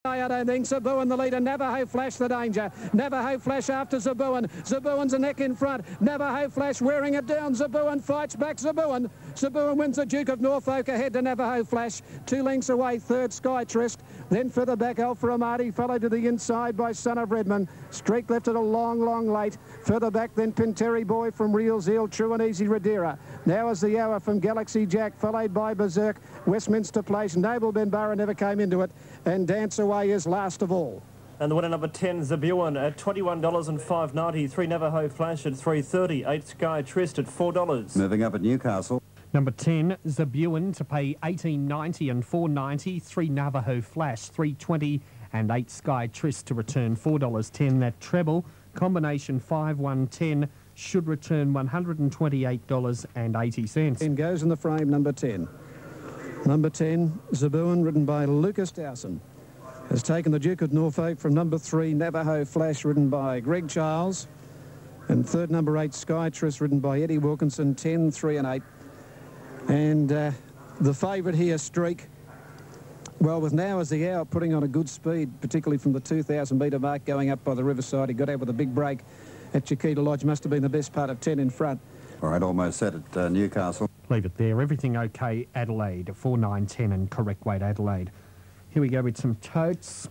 I don't think. Zabuan the leader. Navajo Flash the danger. Navajo Flash after Zabuan. Zabuan's a neck in front. Navajo Flash wearing it down. Zabuan fights back. Zabuan wins the Duke of Norfolk ahead to Navajo Flash. 2 lengths away, third Sky Trist. Then further back, Alpha Amati, followed to the inside by Son of Redmond. Streak left it a long, long late. Further back, then Pinteri Boy from Real Zeal, True and Easy Radira. Now is the hour from Galaxy Jack, followed by Berserk, Westminster Place. Noble Benbarra never came into it, and Dance Away is last of all. And the winner number 10, Zabuan, at $21.5.90. 3 Navajo Flash at $3.30. 8 Sky Trist at $4. Moving up at Newcastle. Number 10, Zabuan, to pay $18.90 and $4.90. 3 Navajo Flash, $3.20, and 8 Sky Trist to return $4.10. That treble, combination 5-1-10, should return $128.80. In goes in the frame, number 10. Number 10, Zabuan, ridden by Lucas Dowson, has taken the Duke of Norfolk from number 3, Navajo Flash, ridden by Greg Charles. And third, number 8, Sky Trist, ridden by Eddie Wilkinson, 10, 3 and 8. And the favourite here, Streak, well, with Now Is the Hour putting on a good speed, particularly from the 2,000 metre mark going up by the riverside. He got out with a big break at Chiquita Lodge. Must have been the best part of 10 in front. All right, almost set at Newcastle. Leave it there. Everything okay, Adelaide. 4, 9, 10 and correct weight, Adelaide. Here we go with some totes.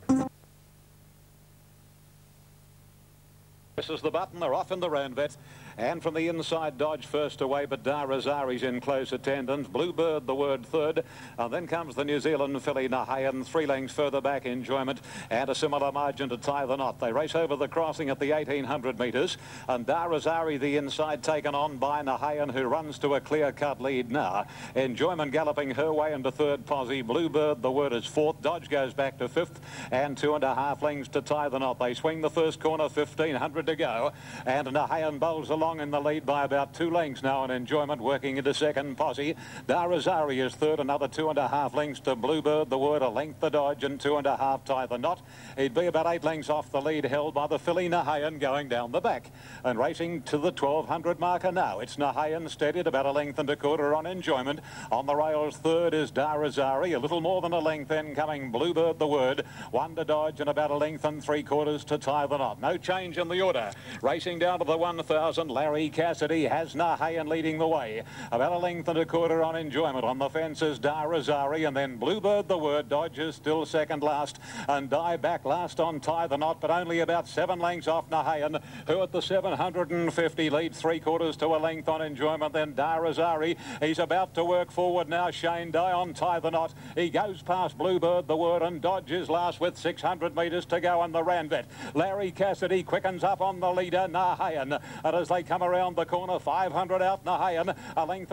This is the button. They're off in the Randvet. And from the inside, Dodge first away, but Darazari's in close attendance. Bluebird, the word third. And then comes the New Zealand filly, Nahayan, 3 lengths further back, Enjoyment. And a similar margin to Tie the Knot. They race over the crossing at the 1,800 metres. And Darazari, the inside, taken on by Nahayan, who runs to a clear-cut lead now. Enjoyment galloping her way into third posse. Bluebird, the word is fourth. Dodge goes back to fifth. And 2.5 lengths to Tie the Knot. They swing the first corner, 1,500 to go. And Nahayan bowls along in the lead by about 2 lengths now, and Enjoyment working into second posse. Darazari is third, another 2.5 lengths to Bluebird, the word, a length the Dodge, and 2.5 Tie the Knot. He'd be about 8 lengths off the lead, held by the filly Nahayan going down the back. And racing to the 1,200 marker now. It's Nahayan steadied about 1 1/4 length on Enjoyment. On the rails, third is Darazari, a little more than 1 length then coming Bluebird, the word, 1 to Dodge, and about 1 3/4 to Tie the Knot. No change in the order. Racing down to the 1,000, Larry Cassidy has Nahayan leading the way. About 1 1/4 on Enjoyment. On the fences, Darazari, and then Bluebird, the word. Dodge is still second last, and Die back last on Tie the Knot, but only about 7 lengths off Nahayan, who at the 750 leads 3/4 to 1 length on Enjoyment. Then Darazari, he's about to work forward now. Shane Die on Tie the Knot. He goes past Bluebird, the word, and Dodge is last with 600 metres to go on the Randvet. Larry Cassidy quickens up on the leader, Nahayan, and as they come around the corner, 500 out Nahayan, 1.5 lengths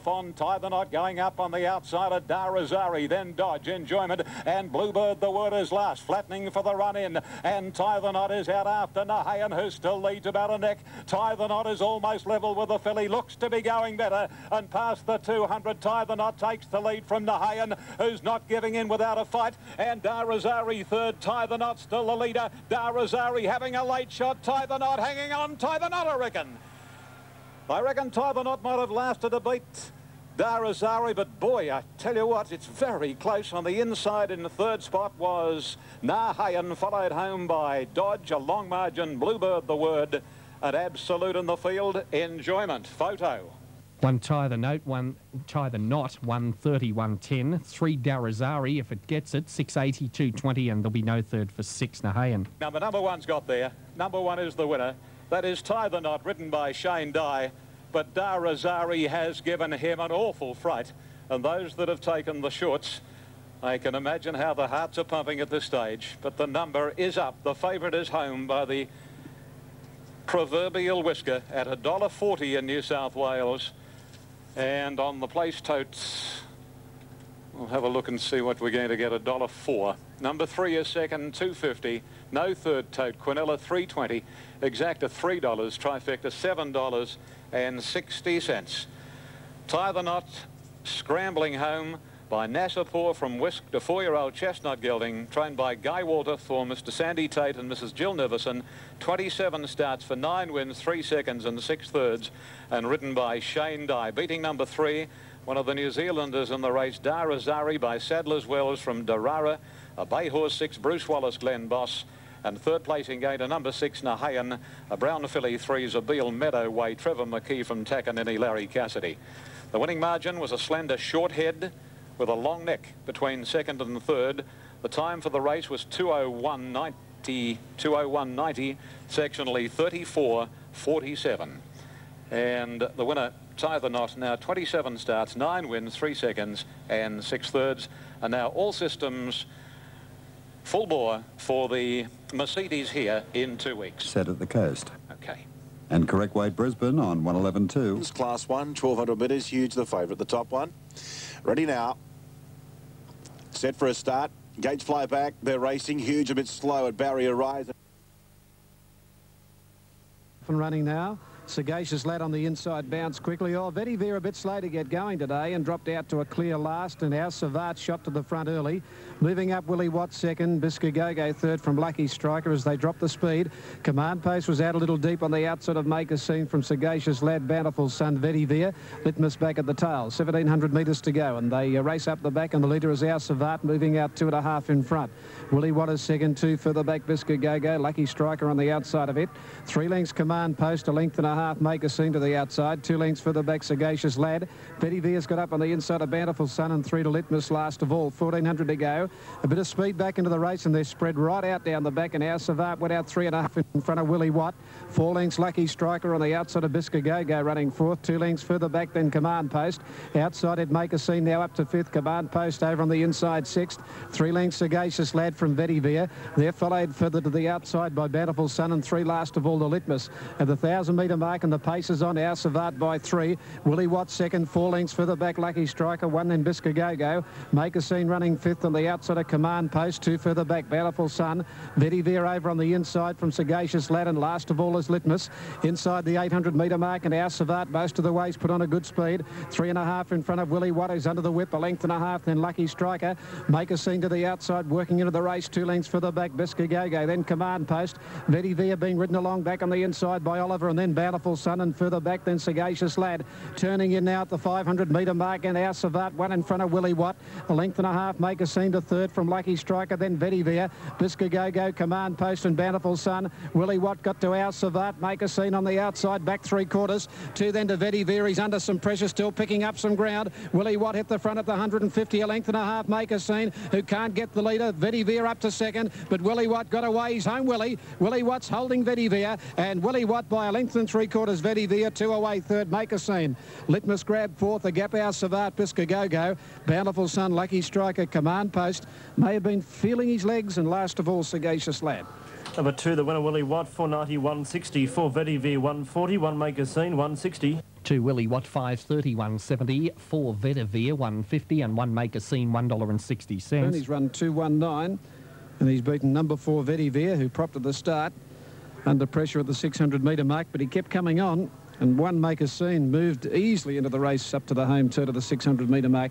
on Tie the Knot, going up on the outside of Darazari, then Dodge, Enjoyment, and Bluebird, the word, is last, flattening for the run in, and Tie the Knot is out after Nahayan, who still leads about a neck. Tie the Knot is almost level with the filly, looks to be going better, and past the 200, Tie the Knot takes the lead from Nahayan, who's not giving in without a fight, and Darazari third, Tie the Knot still the leader. Darazari having a late shot, Tie the Knot hanging on, Tie the Knot, I reckon Tie the Knot might have lasted a beat Darazari, but boy, I tell you what, it's very close. On the inside in the third spot was Nahayan, followed home by Dodge, a long margin, Bluebird, the word, and Absolute in the field, Enjoyment. Photo. 1 Tie the Note, 1 Tie the Knot, 130, 110. 3 Darazari, if it gets it, 680, 220, and there'll be no third for 6 Nahayan. Number 1's got there. Number 1 is the winner. That is Tie the Knot, ridden by Shane Die. But Darazari has given him an awful fright. And those that have taken the shorts, I can imagine how the hearts are pumping at this stage. But the number is up. The favourite is home by the proverbial whisker at $1.40 in New South Wales. And on the place totes, we'll have a look and see what we're going to get, $1.04. Number 3 is second, $2.50. No third tote, Quinella, $3.20. Exacta, $3. Trifecta, $7.60. Tie the Knot, scrambling home by Nassapur from Whisk to 4-year-old Chestnut Gelding, trained by Guy Walter for Mr. Sandy Tate and Mrs. Jill Nivison. 27 starts for 9 wins, 3 seconds and 6 thirds, and ridden by Shane Die. Beating number 3, one of the New Zealanders in the race, Darazari by Sadler's Wells from Darara. A bay horse 6, Bruce Wallace, Glen Boss. And third placing gainer, number 6, Nahayan. A brown filly 3, Zabeel Meadowway, Trevor McKee from Takanini, Larry Cassidy. The winning margin was a slender short head with a long neck between second and third. The time for the race was 2:01.90, 2:01.90, sectionally 34.47. And the winner, Tie the Knot, now 27 starts, 9 wins, 3 seconds and 6 thirds. And now all systems full bore for the Mercedes here in 2 weeks. Set at the coast. Okay. And correct weight Brisbane on 111.2. Class 1, 1200 metres, Huge the favourite, the top one. Ready now. Set for a start. Gates fly back. They're racing. Huge a bit slow at barrier rise. And running now. Sagacious Lad on the inside, bounce quickly. Oh, Vetiver a bit slow to get going today and dropped out to a clear last. And our Savat shot to the front early. Moving up, Willie Watt second. Biscagogo third from Lucky Striker as they drop the speed. Command Post was out a little deep on the outside of Make a Scene from Sagacious Lad, Bountiful Son, Vetiver. Litmus back at the tail. 1,700 metres to go. And they race up the back and the leader is our Savat moving out 2.5 in front. Willie Watt is second, 2 further back, Biscagogo. Lucky Striker on the outside of it. 3 lengths Command Post, a length and a half, Make a Scene to the outside. 2 lengths further back, Sagacious Lad. Vetiver's got up on the inside of Bountiful Son and 3 to Litmus last of all. 1,400 to go. A bit of speed back into the race and they're spread right out down the back and our Savant went out 3.5 in front of Willie Watt. 4 lengths Lucky Striker on the outside of Biscagogo running 4th. 2 lengths further back than Command Post. Outside it Make a Scene now up to 5th. Command Post over on the inside 6th. 3 lengths Sagacious Lad from Vetiver. They're followed further to the outside by Bountiful Son and 3 last of all the Litmus. At the 1,000-metre mark and the pace is on our Savant by 3. Willie Watt second. 4 lengths further back Lucky Striker. 1 then Biscagogo. Make a Scene running 5th on the outside of Command Post. 2 further back Bountiful Son. Vetiver over on the inside from Sagacious Lad and last of all is Litmus. Inside the 800-metre mark and our Savant most of the ways put on a good speed. 3.5 in front of Willie Watt who's under the whip. A length and a half then Lucky Striker. Make a Scene to the outside working into the race. 2 lengths further back Biscagogo. Then Command Post. Vetiver being ridden along back on the inside by Oliver and then Bountiful Son and further back then Sagacious Lad. Turning in now at the 500-metre mark and our Savant 1 in front of Willie Watt. A length and a half Make a Scene to third from Lucky Striker. Then Vetiver, Biscagogo, Command Post and Bountiful Son. Willie Watt got to our Savant. Make a Scene on the outside, back 3/4. 2 then to Vetiver. He's under some pressure still, picking up some ground. Willie Watt hit the front at the 150, a length and a half. Make a Scene, who can't get the leader. Vetiver up to second, but Willie Watt got away. He's home, Willie. Willie Watt's holding Vetiver, and Willie Watt by a length and 3/4. Vetiver, 2 away third. Make a Scene. Litmus grabbed 4th. The gap our Savant, Biscagogo. Bountiful Son, Lucky Striker, Command Post. May have been feeling his legs, and last of all, Sagacious Lad. Number 2, the winner, Willie Watt, 490, 160. 4 Vetiver, 140. 1 Make a Scene, 160. 2 Willie Watt, 530, 170. 4 Vetiver, 150. And 1 Make a Scene, $1.60. And he's run 2:19, and he's beaten number 4 Vetiver, who propped at the start under pressure at the 600-metre mark, but he kept coming on. And 1 Make a Scene moved easily into the race up to the home turn of the 600-metre mark.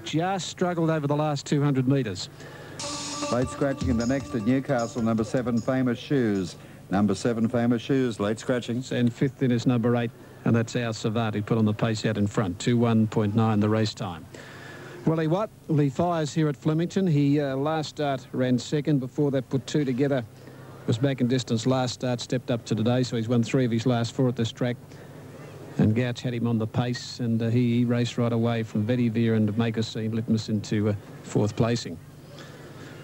Just struggled over the last 200 metres. Late scratching in the next at Newcastle, number 7, Famous Shoes. Number 7, Famous Shoes, late scratching. And 5th in is number 8, and that's our Savant, who put on the pace out in front. 2:1.9 the race time. Willie Watt, he fires here at Flemington. He last start ran second. Before that put 2 together. Was back in distance last start, stepped up to today, so he's won 3 of his last 4 at this track. And Gouch had him on the pace, and he raced right away from Vetiver and Make a Scene, Litmus into 4th placing.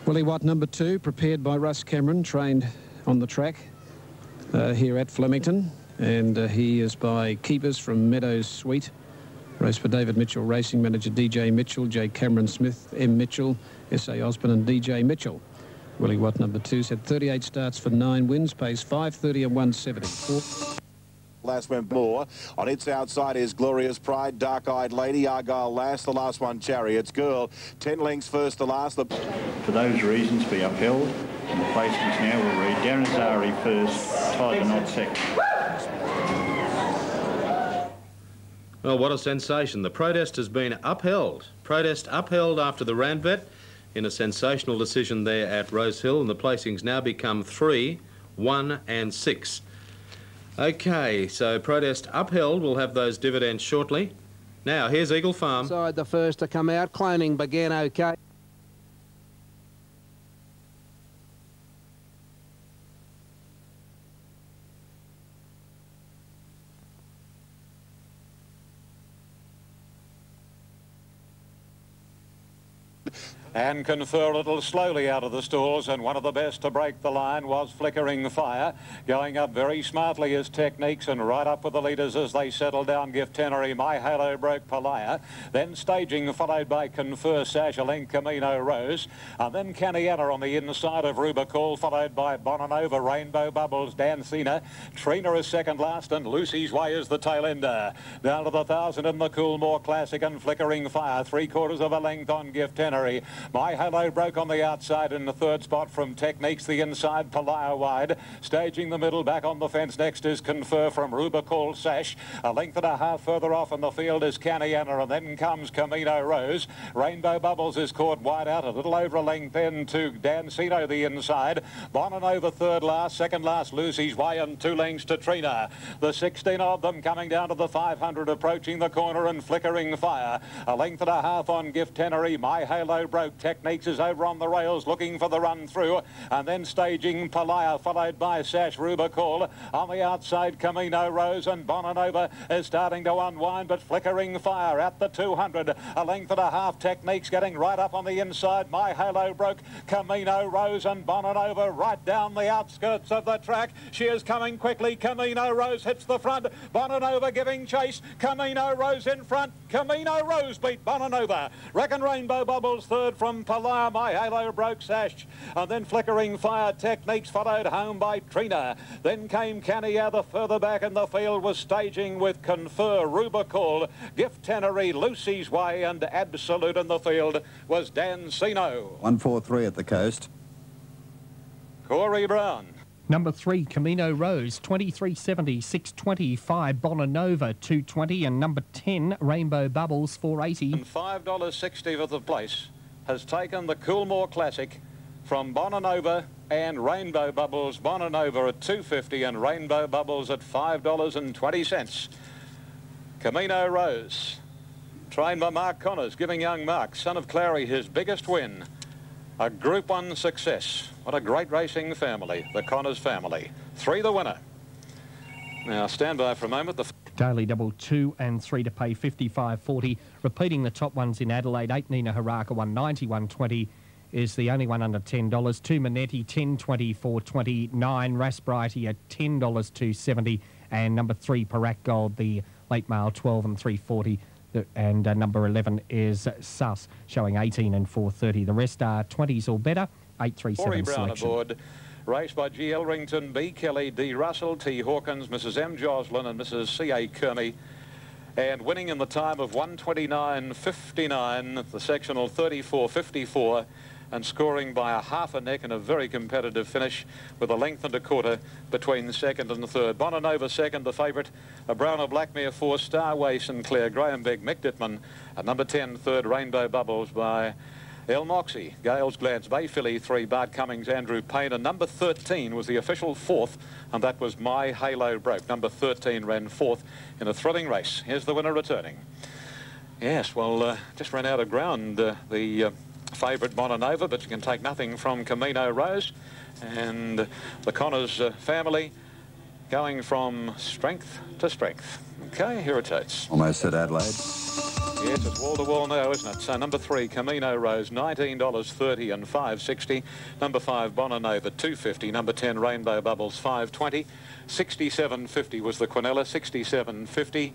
Willie Watt, number 2, prepared by Russ Cameron, trained on the track here at Flemington. And he is by keepers from Meadows Suite. Race for David Mitchell, racing manager DJ Mitchell, J. Cameron Smith, M. Mitchell, S.A. Osborne and DJ Mitchell. Willie Watt, number 2's had 38 starts for 9 wins, pays 530 and 170. Last went more. On its outside is Glorious Pride, Dark Eyed Lady, Argyle Last, the last one Chariots Girl. 10 lengths first to last. For those reasons be upheld, and the placements now will read Darren Azari first, Tie the Knot second. Well, what a sensation. The protest has been upheld. Protest upheld after the Randvet in a sensational decision there at Rosehill, and the placings now become 3, 1 and 6. OK, so protest upheld. We'll have those dividends shortly. Now, here's Eagle Farm. Inside the first to come out, cloning began OK. And Confer a little slowly out of the stalls, and one of the best to break the line was Flickering Fire. Going up very smartly is Techniques, and right up with the leaders as they settle down. Gift Tenery, My Halo Broke Palaya. Then Staging, followed by Confer, Sashalink, Camino Rose. And then Caniana on the inside of Rubicall, followed by Bonanova, Rainbow Bubbles, Dancina. Trina is second last, and Lucy's Way is the tail ender. Down to the 1,000 in the Coolmore Classic, and Flickering Fire, 3/4 of a length on Gift Tenery. My Halo Broke on the outside in the third spot from Techniques, the inside, Palaya wide. Staging the middle, back on the fence next is Confer from Rubicall Sash. A length and a half further off in the field is Caniana, and then comes Camino Rose. Rainbow Bubbles is caught wide out, a little over a length in to Dancino, the inside. Bonanova third last, second last Lucy's Way, and 2 lengths to Trina. The 16 of them coming down to the 500, approaching the corner, and Flickering Fire. A length and a half on Gift Tenery. My Halo Broke. Techniques is over on the rails looking for the run through, and then Staging Palaya, followed by Sash Rubicall. On the outside, Camino Rose, and Bonanova is starting to unwind, but Flickering Fire at the 200. A length and a half. Techniques getting right up on the inside. My Halo Broke, Camino Rose, and Bonanova right down the outskirts of the track. She is coming quickly. Camino Rose hits the front. Bonanova giving chase. Camino Rose in front. Camino Rose beat Bonanova. Reckon Rainbow Bubbles third from Palaya. My Halo Broke, Sash, and then Flickering Fire. Techniques followed home by Trina. Then came Cania. The further back in the field was Staging with Confer, Rubicall, Gift Tenery, Lucy's Way, and Absolute in the field was Dancino. 143 at the coast. Corey Brown. Number 3, Camino Rose, 23.70, 6.25, Bonanova, 2.20, and number 10, Rainbow Bubbles, 4.80. And $5.60 for the place has taken the Coolmore Classic from Bonanova and Rainbow Bubbles. Bonanova at $2.50 and Rainbow Bubbles at $5.20. Camino Rose, trained by Mark Connors, giving young Mark, son of Clary, his biggest win. A Group 1 success. What a great racing family, the Connors family. 3 the winner. Now stand by for a moment. The Daily Double 2 and 3 to pay 55.40. Repeating the top ones in Adelaide, 8 Nina Haraka, 190, 120 is the only one under $10. 2 Manetti, 10.20, 4.20. 9 Rasbrighty at $10, 2.70. And number 3 Parak Gold, the late male, 12 and 3.40. And number 11 is Sus, showing 18 and 4.30. The rest are 20s or better, 8.37 Corey Brown selection. aboard. Raced by G. Elrington, B. Kelly, D. Russell, T. Hawkins, Mrs. M. Joslin, and Mrs. C.A. Kearney. And winning in the time of 129.59, the sectional 34.54, and scoring by a half a neck in a very competitive finish with a length and a quarter between second and third. Bonanova second, the favourite. A Brown or Blackmare 4, Starway Sinclair, Graham Begg, Mick Dittman. At number 10, third, Rainbow Bubbles by El Moxie, Gales Glance, Bay Philly 3, Bart Cummings, Andrew Payne, and number 13 was the official 4th, and that was My Halo Broke. Number 13 ran 4th in a thrilling race. Here's the winner returning. Yes, well, just ran out of ground, the favourite Bonanova, but you can take nothing from Camino Rose, and the Connors family going from strength to strength. Okay, here it is. Almost at Adelaide. Yes, it's wall-to-wall now, isn't it? So number 3, Camino Rose, $19.30 and $5.60. Number 5, Bonanova, $2.50. Number 10, Rainbow Bubbles, $5.20. $67.50 was the Quinella, $67.50.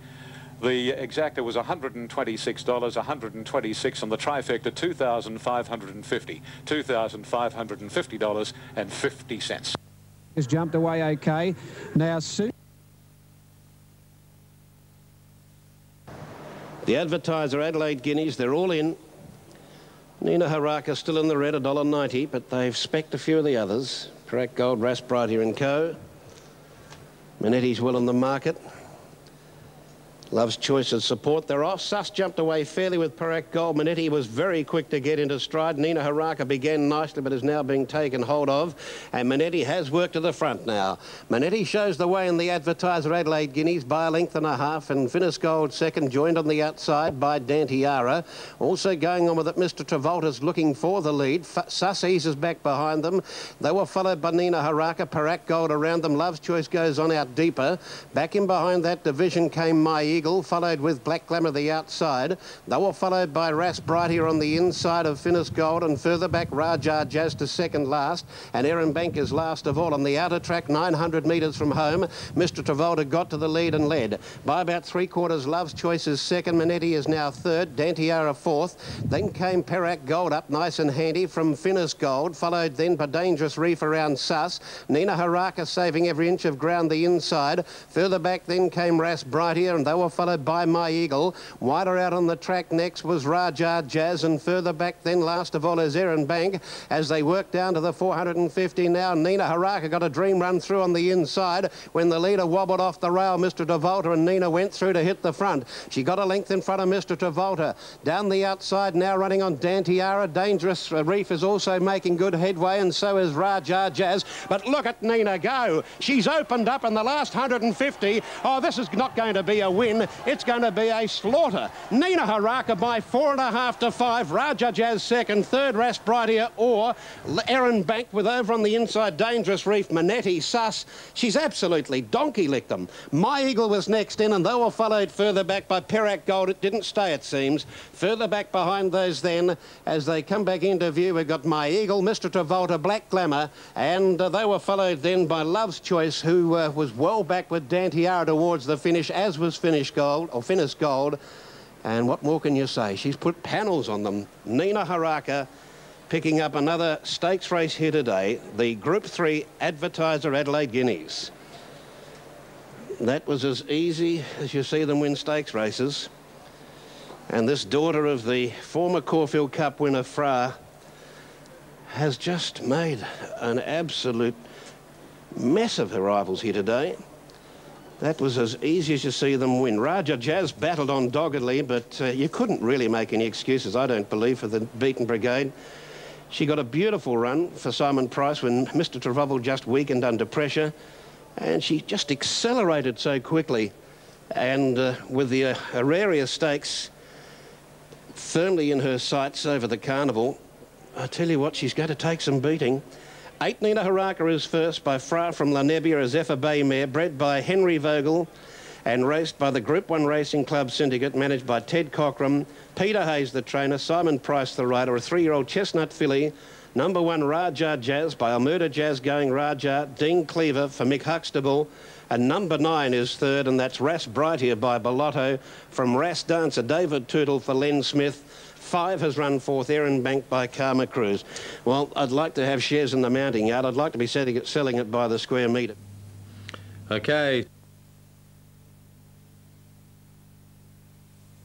The exacta was $126, $126 on the trifecta, $2,550. $2,550.50. Has jumped away okay. Now, The Advertiser Adelaide Guineas, they're all in. Nina Haraka still in the red, $1.90, but they've specced a few of the others. Parak Gold, Rasbrighty and Co. Manetti's well in the market. Love's Choice of support. They're off. Sus jumped away fairly with Parak Gold. Manetti was very quick to get into stride. Nina Haraka began nicely but is now being taken hold of. And Manetti has worked to the front now. Manetti shows the way in the Advertiser Adelaide Guineas by a length and a half. And Finis Gold second, joined on the outside by Dantiara. Also going on with it, Mr. Travolta's looking for the lead. Sus eases back behind them. They were followed by Nina Haraka. Parak Gold around them. Love's Choice goes on out deeper. Back in behind that division came My Eagle, followed with Black Glamour the outside. They were followed by Ras Bright here on the inside of Finis Gold, and further back Raja Jazz to second last, and Erin Bank is last of all. On the outer track, 900 metres from home, Mr Travolta got to the lead and led. By about 3/4, Love's Choice is second, Manetti is now third, Dantiara fourth. Then came Perak Gold up nice and handy from Finis Gold, followed then by Dangerous Reef around Sus. Nina Haraka saving every inch of ground the inside. Further back then came Ras Bright here, and they were followed by My Eagle. Wider out on the track next was Raja Jazz, and further back then last of all is Erin Bank. As they work down to the 450 now, Nina Haraka got a dream run through on the inside. When the leader wobbled off the rail, Mr Travolta, and Nina went through to hit the front. She got a length in front of Mr Travolta. Down the outside now running on Dantiara. Dangerous Reef is also making good headway, and so is Raja Jazz. But look at Nina go. She's opened up in the last 150. Oh, this is not going to be a win. It's going to be a slaughter. Nina Haraka by 4.5 to 5. Raja Jazz second. Third, Ras Bright here, or Erin Bank with over on the inside Dangerous Reef, Manetti, Sus. She's absolutely donkey-licked them. My Eagle was next in, and they were followed further back by Perak Gold. It didn't stay, it seems. Further back behind those then, as they come back into view, we've got My Eagle, Mr Travolta, Black Glamour, and they were followed then by Love's Choice, who was well back with Dantiara towards the finish, as was Finis Gold. And what more can you say? She's put panels on them. Nina Haraka picking up another stakes race here today, the Group 3 Advertiser Adelaide Guineas. That was as easy as you see them win stakes races. And this daughter of the former Caulfield Cup winner, Fra, has just made an absolute mess of her rivals here today. That was as easy as you see them win. Raja Jazz battled on doggedly, but you couldn't really make any excuses, I don't believe, for the Beaton Brigade. She got a beautiful run for Simon Price when Mr Travolta just weakened under pressure, and she just accelerated so quickly. And with the Auraria Stakes firmly in her sights over the carnival, I tell you what, she's going to take some beating. 8 Nina Haraka is first by Fra from La Nebbia, a Zephyr Bay mare, bred by Henry Vogel and raced by the Group 1 Racing Club Syndicate, managed by Ted Cockram. Peter Hayes, the trainer, Simon Price, the rider, a 3-year-old chestnut filly. Number 1, Raja Jazz by Almurda Jazz going Raja, Dean Cleaver for Mick Huxtable. And number 9 is third, and that's Ras Bright here by Bellotto from Ras Dancer, David Tootle for Len Smith. 5 has run fourth, Erin Bank by Karma Cruz. Well, I'd like to have shares in the mounting yard. I'd like to be selling it by the square metre. Okay.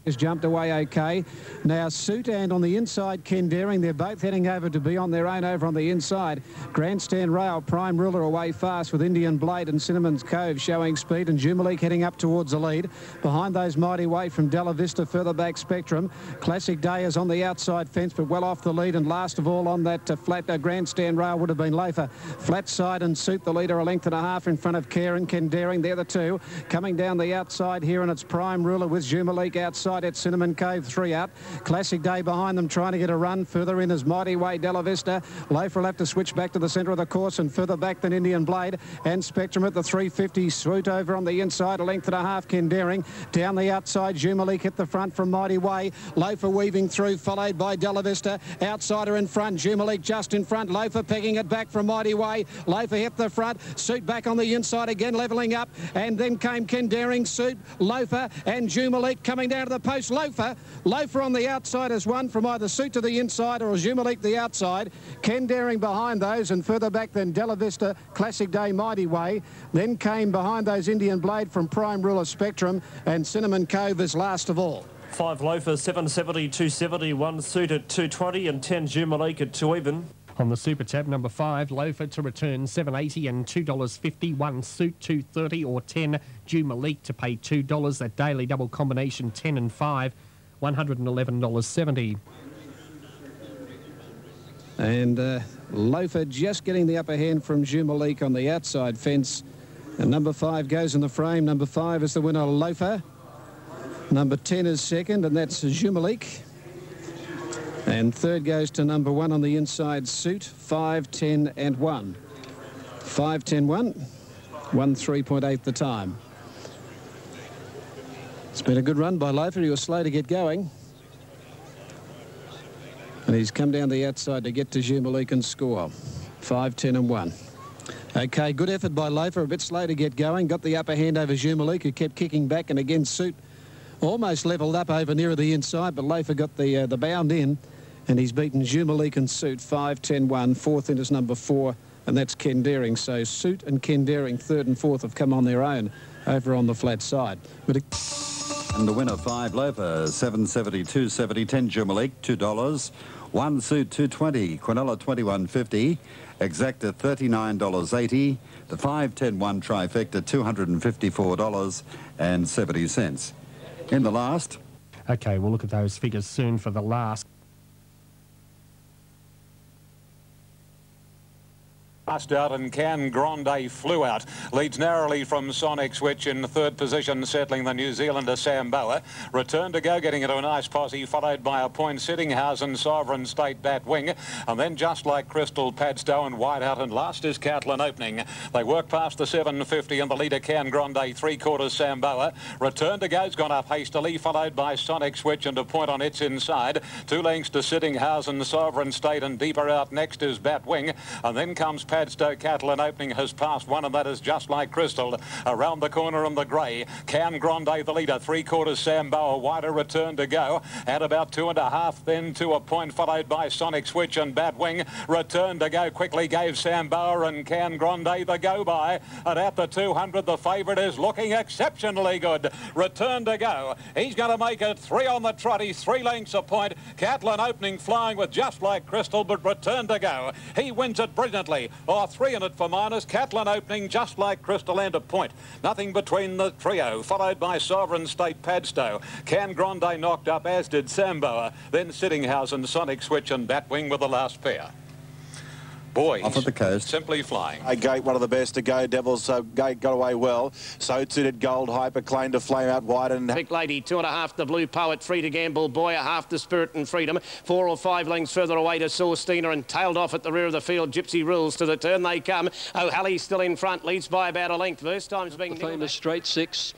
Has jumped away okay. Now Suit and on the inside Ken Daring, they're both heading over to be on their own over on the inside. Grandstand Rail, Prime Ruler away fast with Indian Blade and Cinnamon's Cove showing speed, and Jumalik heading up towards the lead. Behind those Mighty Way from Della Vista, further back Spectrum. Classic Day is on the outside fence but well off the lead, and last of all on that flat Grandstand Rail would have been Loafer. Flat Side and Suit, the leader, a length and a half in front of Care and Ken Daring. They're the two. Coming down the outside here, and it's Prime Ruler with Jumalik outside. At Cinnamon Cove, 3 out. Classic Day behind them trying to get a run. Further in is Mighty Way, Della Vista. Loafer will have to switch back to the centre of the course, and further back than Indian Blade and Spectrum at the 350. Swoot over on the inside, a length and a half, Ken Daring. Down the outside, Jumalik hit the front from Mighty Way. Loafer weaving through, followed by Della Vista. Outsider in front, Jumalik just in front. Loafer pegging it back from Mighty Way. Loafer hit the front. Suit back on the inside again, levelling up. And then came Ken Daring, Suit, Loafer and Jumalik coming down to the post. Loafer on the outside has won from either Suit to the inside or Jumalik the outside. Ken Daring behind those, and further back than Della Vista, Classic Day, Mighty Way. Then came behind those Indian Blade from Prime Ruler, Spectrum, and Cinnamon Cove is last of all. 5 Loafer, 770, 270, 1 Suit at 220 and 10 Jumalik at 2 even. On the Super Tab, number 5, Loafer to return $7.80 and $2.50. 1 Suit, $2.30 or 10 Jumalik to pay $2. That daily double combination 10 and 5, $111.70. And Loafer just getting the upper hand from Jumalik on the outside fence. And number 5 goes in the frame. Number 5 is the winner, Loafer. Number 10 is second, and that's Jumalik. And third goes to number 1 on the inside, Suit, 5, 10 and 1. 5, 10, 1. 1, 3.8 the time. It's been a good run by Loafer. He was slow to get going. And he's come down the outside to get to Jumalik and score. 5, 10 and 1. OK, good effort by Loafer. A bit slow to get going. Got the upper hand over Jumalik, who kept kicking back. And again, Suit almost levelled up over nearer the inside. But Loafer got the bound in. And he's beaten Jumalik and Suit 5, 10, 1. Fourth in is number 4. And that's Ken Daring. So Suit and Ken Daring, third and fourth, have come on their own over on the flat side. But and the winner, 5 Loafer, 7.70, 2.70, 10 Jumalik, $2. 1 Suit, 2.20, Quinella, 21.50, Exacta, $39.80. The 5, 10, 1 trifecta, $254.70. In the last. OK, we'll look at those figures soon for the last. Passed out and Can Grande flew out. Leads narrowly from Sonic Switch in third position, settling the New Zealander Sam Bower. Return to go, getting into a nice posse, followed by a point Sittinghausen, Sovereign State Bat Wing, and then Just Like Crystal, Padstow and Wide Out, and last is Catlin Opening. They work past the 7.50 and the leader Can Grande, 3/4 Sam Bower. Return to go's gone up hastily, followed by Sonic Switch and a point on its inside. 2 lengths to Sittinghausen, Sovereign State, and deeper out next is Bat Wing, and then comes Padstow. Catlin Opening has passed one, and that is Just Like Crystal. Around the corner in the grey, Can Grande the leader, 3/4 Sam Bower. Wider Return to go at about 2.5, then to a point, followed by Sonic Switch and Bat Wing. Return to go quickly gave Sam Bower and Can Grande the go by, and at the 200 the favourite is looking exceptionally good. Return to go, he's going to make it 3 on the trot. He's 3 lengths a point. Catlin Opening flying with Just Like Crystal, but Return to go, he wins it brilliantly. 3 in it for minus. Catlin Opening, Just Like Crystal, and a point. Nothing between the trio, followed by Sovereign State, Padstow. Can Grande knocked up, as did Sam Bower. Then Sittinghausen, Sonic Switch and Batwing with the last pair. Boys, off at the coast, simply flying. A Gate, one of the best to go. Devils Gate got away well. So too did Gold Hyper, claimed to flame out wide. And Big Lady, 2.5 the Blue Poet, 3 to Gamble Boy, 1/2 to Spirit and Freedom. 4 or 5 lengths further away to Sawsteiner, and tailed off at the rear of the field. Gypsy Rules, to the turn they come. O'Halley still in front, leads by about a length. First time's being the famous straight 6.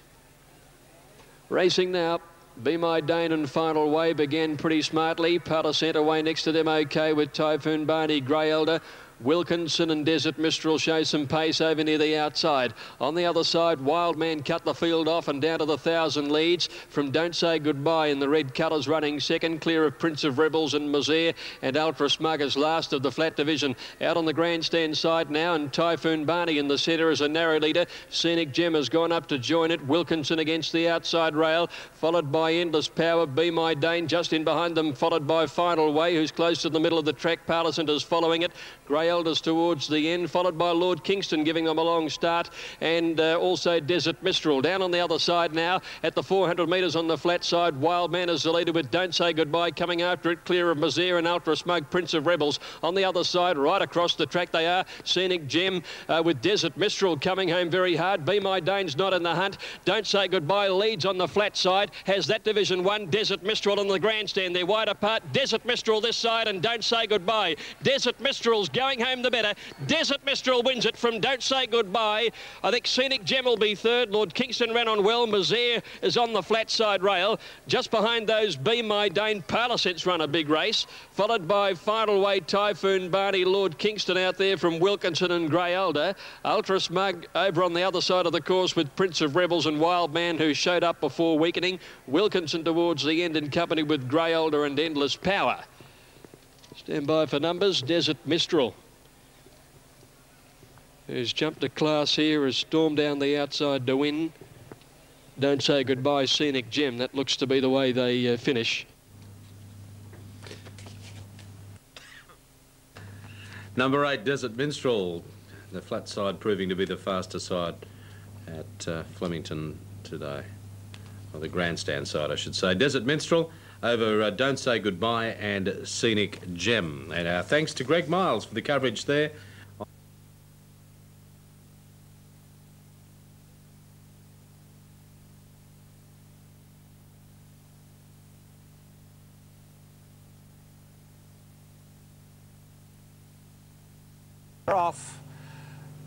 Racing now. Be My Dane and Final Way began pretty smartly. Pala centre away next to them, OK, with Typhoon Barney, Grey Elder. Wilkinson and Desert Mistral show some pace over near the outside. On the other side, Wild Man cut the field off and down to the 1,000 leads from Don't Say Goodbye in the red colours running second, clear of Prince of Rebels and Mazir, and Ultra Smuggers last of the flat division. Out on the grandstand side now, and Typhoon Barney in the centre as a narrow leader. Scenic Gem has gone up to join it. Wilkinson against the outside rail, followed by Endless Power. Be My Dane just in behind them, followed by Final Way, who's close to the middle of the track. Parlisant is following it. Grey Elders towards the end, followed by Lord Kingston giving them a long start, and also Desert Mistral. Down on the other side now at the 400 metres on the flat side, Wild Man is the leader with Don't Say Goodbye coming after it, clear of Mazir and Ultra Smoke, Prince of Rebels. On the other side, right across the track they are, Scenic Gem with Desert Mistral coming home very hard. Be My Dane's not in the hunt. Don't Say Goodbye leads on the flat side, has that division won. Desert Mistral on the grandstand, they're wide apart. Desert Mistral this side and Don't Say Goodbye. Desert Mistral's going home the better. Desert Mistral wins it from Don't Say Goodbye. I think Scenic Gem will be third. Lord Kingston ran on well. Mazir is on the flat side rail. Just behind those, Be My Dane. Parlisent's run a big race, followed by Final Way, Typhoon Barney, Lord Kingston out there from Wilkinson and Grey Elder. Ultra Smug over on the other side of the course with Prince of Rebels and Wild Man, who showed up before weakening. Wilkinson towards the end in company with Grey Elder and Endless Power. Stand by for numbers. Desert Mistral, who's jumped a class here, has stormed down the outside to win. Don't Say Goodbye, Scenic Gem. That looks to be the way they finish. Number 8, Desert Minstrel. The flat side proving to be the faster side at Flemington today. Or the grandstand side, I should say. Desert Minstrel over Don't Say Goodbye and Scenic Gem. And our thanks to Greg Miles for the coverage there. Off.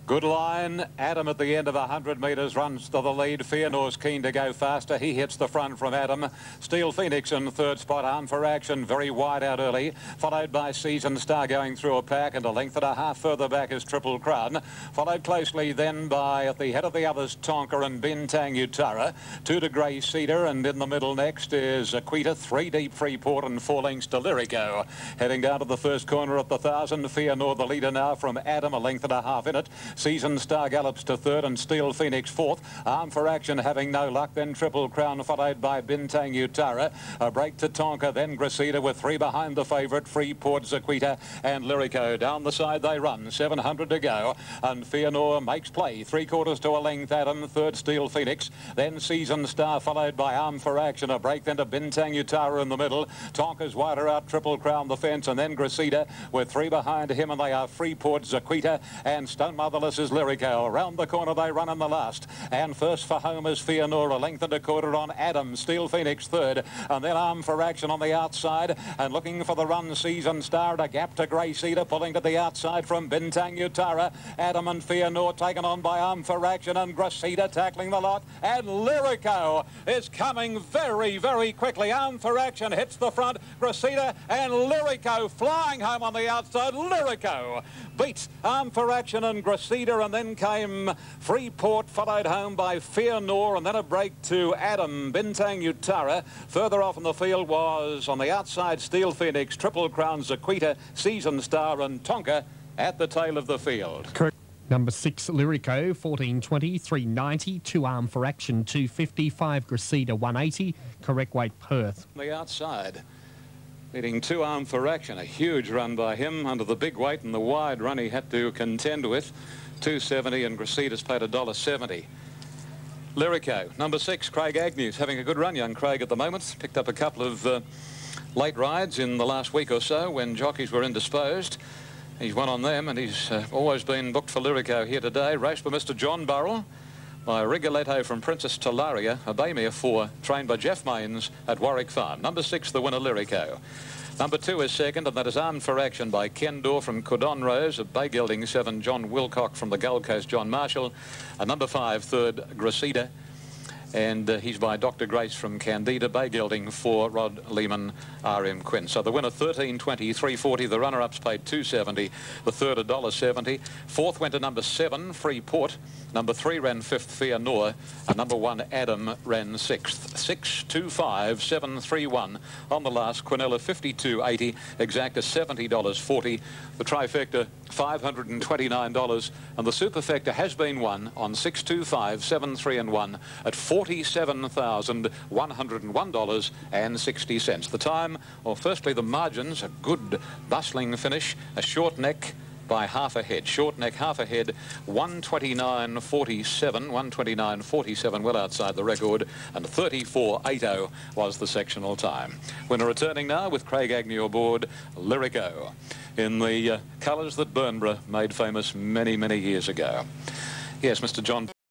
Good line. Adam at the end of 100 metres runs to the lead. Fearnor's keen to go faster. He hits the front from Adam. Steel Phoenix in third spot. Arm for Action very wide out early. Followed by Season Star going through a pack, and a length and a half further back is Triple Crown. Followed closely then by, at the head of the others, Tonka and Bintang Utara. 2 to Grey Cedar, and in the middle next is Aquita. 3 deep Freeport, and 4 lengths to Lyrico. Heading down to the first corner at the 1,000. Fearnor the leader now from Adam, a length and a half in it. Season Star gallops to third, and Steel Phoenix fourth. Arm for Action having no luck, then Triple Crown followed by Bintang Utara. A break to Tonka, then Gracida with 3 behind the favourite, Freeport, Zaquita and Lyrico. Down the side they run, 700 to go, and Fearnor makes play. 3/4 to a length Adam, third Steel Phoenix, then Season Star followed by Arm for Action. A break then to Bintang Utara in the middle. Tonka's wider out, Triple Crown the fence, and then Gracida with 3 behind him, and they are Freeport, Zaquita and Stone Motherless is Lyrico. Around the corner they run in the last, and first for home is Fearnor, a length and a quarter on Adam. Steel Phoenix third, and then Arm for Action on the outside, and looking for the run Season Star at a gap to Grey Cedar, pulling to the outside from Bintang Utara. Adam and Fearnor taken on by Arm for Action, and Gracida tackling the lot, and Lyrico is coming very, very quickly. Arm for Action hits the front, Gracida and Lyrico flying home on the outside. Lyrico beats Arm for Action and Gracida, and then came Freeport, followed home by Fearnor, and then a break to Adam. Bintang Utara. Further off in the field was on the outside Steel Phoenix, Triple Crown, Zaquita, Season Star and Tonka at the tail of the field. Number 6, Lyrico, 14.20, 3.90. 2 Arm for Action, 2.50. 5 Gracida, 1.80. Correct weight, Perth. The outside. Leading 2 Arm for Action. A huge run by him under the big weight and the wide run he had to contend with. 2.70, and Gracida's paid $1.70. Lyrico, number 6, Craig Agnew's having a good run, young Craig, at the moment. Picked up a couple of late rides in the last week or so when jockeys were indisposed. He's won on them, and he's always been booked for Lyrico here today. Raced by Mr. John Burrell, by Rigoletto from Princess Talaria, a Baymere 4, trained by Jeff Mains at Warwick Farm. Number 6, the winner, Lyrico. Number 2 is second, and that is Armed for Action by Ken Dorr from Cordon Rose, at Bay Gelding 7, John Wilcock from the Gold Coast, John Marshall. And number 5, third, Gracida. And he's by Dr. Grace from Candida. Bay Gelding 4, Rod Lehman, R.M. Quinn. So the winner, 13.20, 3.40. The runner-ups paid $2.70. The third, $1.70. Fourth went to number 7, Freeport. Number 3 ran 5th, Fearnor. And number 1, Adam, ran 6th. 6, 2, 5, 7, 3, 1. On the last, Quinella, 52.80. Exacta, $70.40. The trifecta, $529. And the superfecta has been won on 6, 2, 5, 7, 3 and 1 at $47,101.60. The time, well, firstly, the margins, a good bustling finish, a short neck by half a head. Short neck, half a head, 129.47, 129.47, well outside the record, and 34.80 was the sectional time. Winner returning now with Craig Agnew aboard, Lyrico, in the colours that Burnborough made famous many, many years ago. Yes, Mr. John